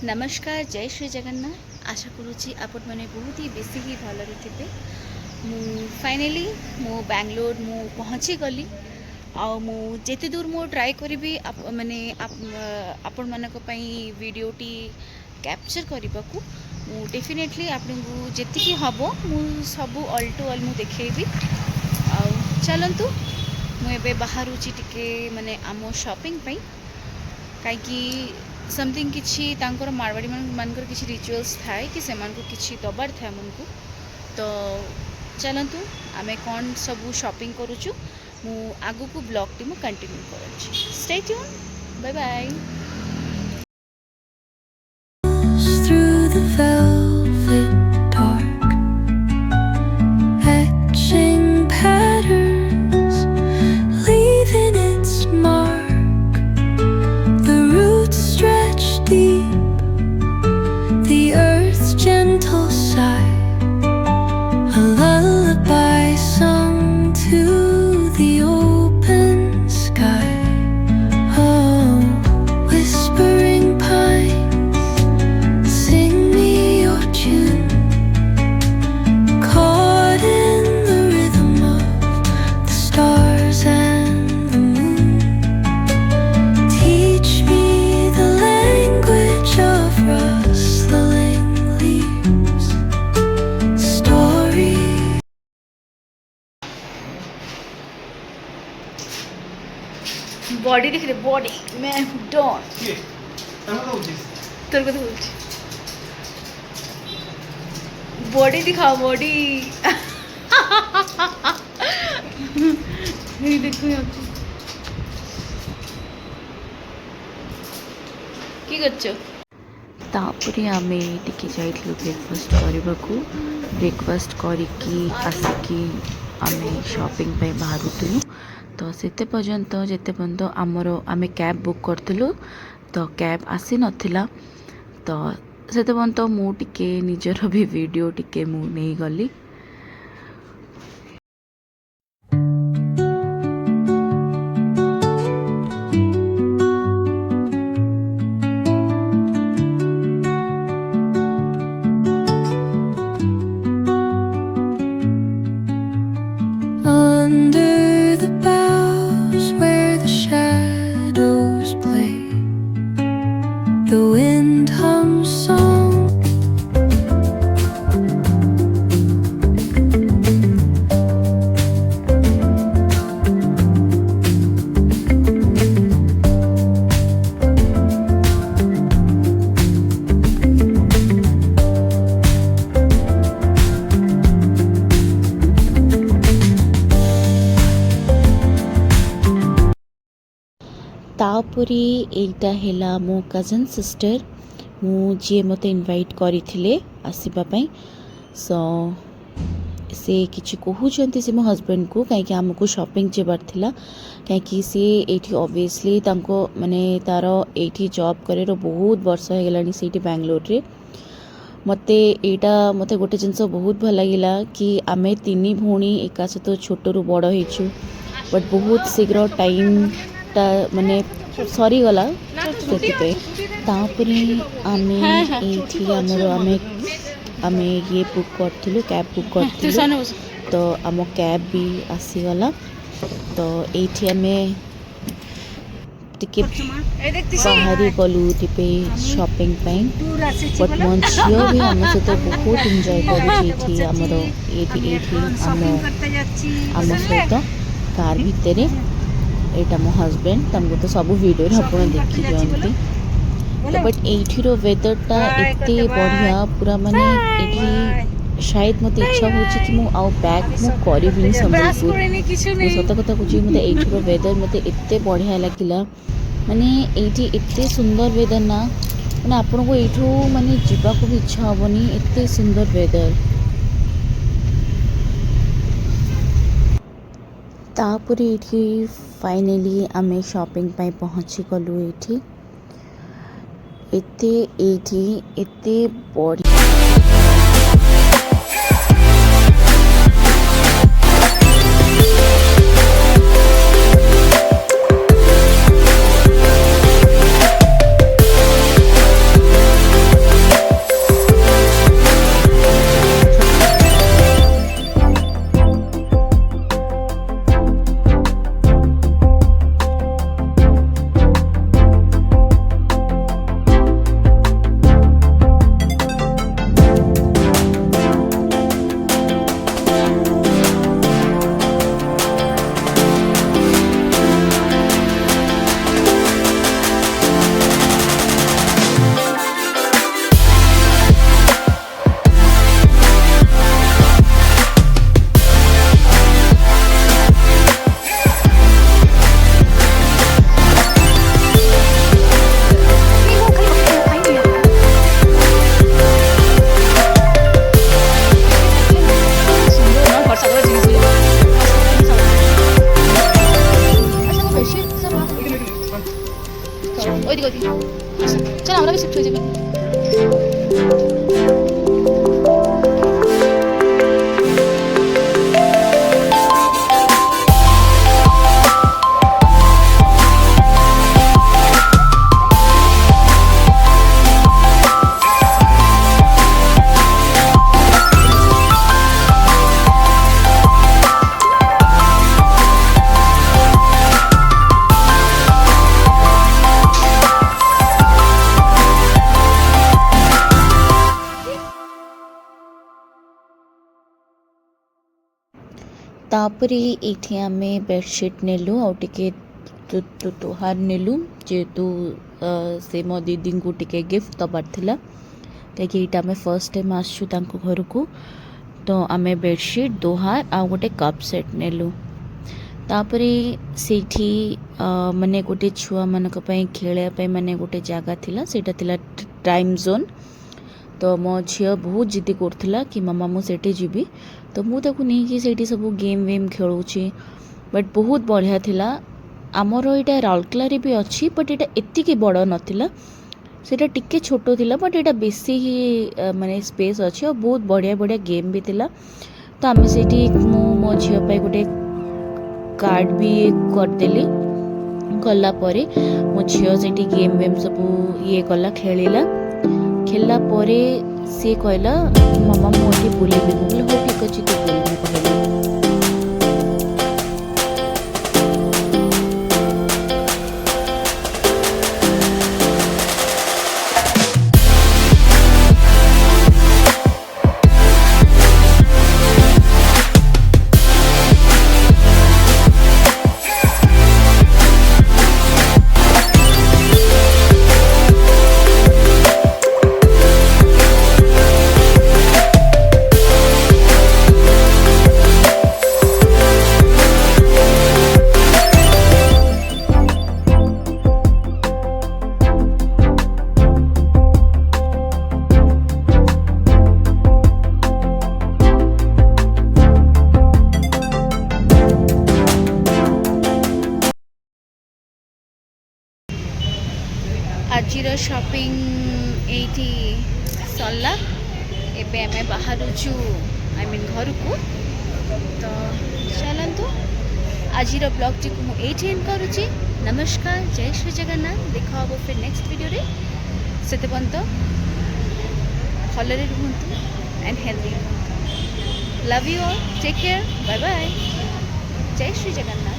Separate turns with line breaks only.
नमस्कार जय श्री जगन्नाथ आशा करुँची आपण मैंने बहुत ही बेसी ही भलरे थे फाइनाली मु बैंगलोर मु पहुँची गली आते दूर मु ट्राए करी माने आपण मानक वीडियोटी कैप्चर करने को डेफिनेटली आपको जी हम मु सब ऑल टू ऑल मु देखेबी आ चलतु मुझे बाहर टिके माने आम शॉपिंग कहीं समथिंग किसी मारवाड़ी मानकर किसी रिचुअल्स थाए कि से किसी दबार थाए हमको तो चलतु आमे कौन सब शॉपिंग करुचु मु आगु को ब्लॉग टी मु कंटिन्यू करूँ stay tune bye bye
through the velvet dark, etching patterns, leaving its mark. The roots stretch deep, the earth's gentle sigh, a lullaby sung to the open sky. Oh, whispering pines, sing me your tune, caught in the rhythm of the stars and the moon. Teach me the language of rustling leaves, story.
Body देख रहे body मैं don তোর কথা বলছি body দিখাও body এই দেখো কি করছো
तापरे आमे टिके जाइथिलु ब्रेकफास्ट करबाकू ब्रेकफास्ट करिकी आसिकी आमे शॉपिंग पे बाहरुथिलु तो सेते पर्यंत जेते पर्यंत आमर आमे कैब बुक करथिलु तो कैब आसी नथिला तो सेते पर्यंत मु टिके निजर भी वीडियो टिके मु नहीं गली
Under the boughs where the shadows play, the wind hums song.
तापरे एटा हेला मो कजन सिस्टर मु जे मते इनवाइट करिथिले आसीबा पई सो से किछि कहउचंती से मो हस्बैंड को काहे कि हमको शॉपिंग जेबार थिला काहे कि से एठी ऑब्वियसली तांको माने तारो एठी जॉब करे रो बहुत वर्ष हो गेलानी सेठी बेंगलोर रे मते एटा मते गोटे जिंस बहुत भल लागिला कि आमे तीनी भौणी एका सहित छोट रु बड़ हेछु बट बहुत शीघ्र टाइम टा माने सरी गला सेति तापरे आमे एठी हमरो आमे ये बुक करथिलु कैब बुक करथिलु तो आम कैब भी आसी गला तो एठी आमे टिके बाहरी गलु टिपे शॉपिंग पई बट मो झियो भी हम सहित बहुत एंजॉय करूची एठी हमरो एठी आम सहित कार भितरे एटा मो हस्बैंड तमको तो सब वीडियो रे आपण देखि जानती तो बट एठी रो वेदर टा एते बढ़िया पूरा माने एठी शायद मते इच्छा होची कि मु आउ बैक मु करिबिनी संबलपुर मु सत कथा कुची मते एठी रो वेदर मते एते बढ़िया लागिला माने एठी एते सुंदर वेदर ना माने आपण को एठू माने जीवा को भी इच्छा होबनी एते सुंदर वेदर तापरे एठी फाइनली आमे शॉपिंग पे पहुँची गलु एते बड़ी
ଜୟ ଜଗନ୍ନାଥ।
तापरे एठी आमे बेडशीट नेलु आउ टिके तोहार नेलु जेहेतु से मो दीदी को टिके गिफ्ट दबार थिला कहीं एटा आमे फर्स्ट टाइम आसछु तांको घर को तो आमे बेडशीट दोहार आ गोटे कप सेट नेलु तापरे सेठी माने गोटे छुआ मानक पई खेले पई माने गोटे जागा थिला सेटा थिला टाइम जोन तो मो झील बहुत जिद्दी करथिला कि मामा मु सेठी जीबी तो मु ताकू नहीं कि सेठी सब गेम वेम खेलुची बट बहुत बढ़िया थिला आमर एटा राउरकेला भी अच्छी बट एटा एतिकी बड़ नथिला सेटा टिके छोट थिला बट एटा बेसी ही माने स्पेस अच्छी और बहुत बढ़िया बढ़िया गेम भी थिला तो आमे सेठी मु मो झील पाई गोटे कार्ड भी करदेली गला परे मो झील सेठी गेम वेम सब ये कला खेलिला खेलला परे से कहला मामा मोटी बुलेबी बोले हो ठीक अछि तो बुलेबी कहला
आजिर शॉपिंग एठी सरला एबे आमे बाहरुछु आई मीन घर को तो चलंतु आजिर ब्लॉग टी को मु एठी एंड करूची नमस्कार जय श्री जगन्नाथ देखा अब फिर नेक्स्ट वीडियो रे सेते पंत भलरे रुहंतु एंड हेल्दी रुहंतु love you all take care bye bye जय श्री जगन्नाथ।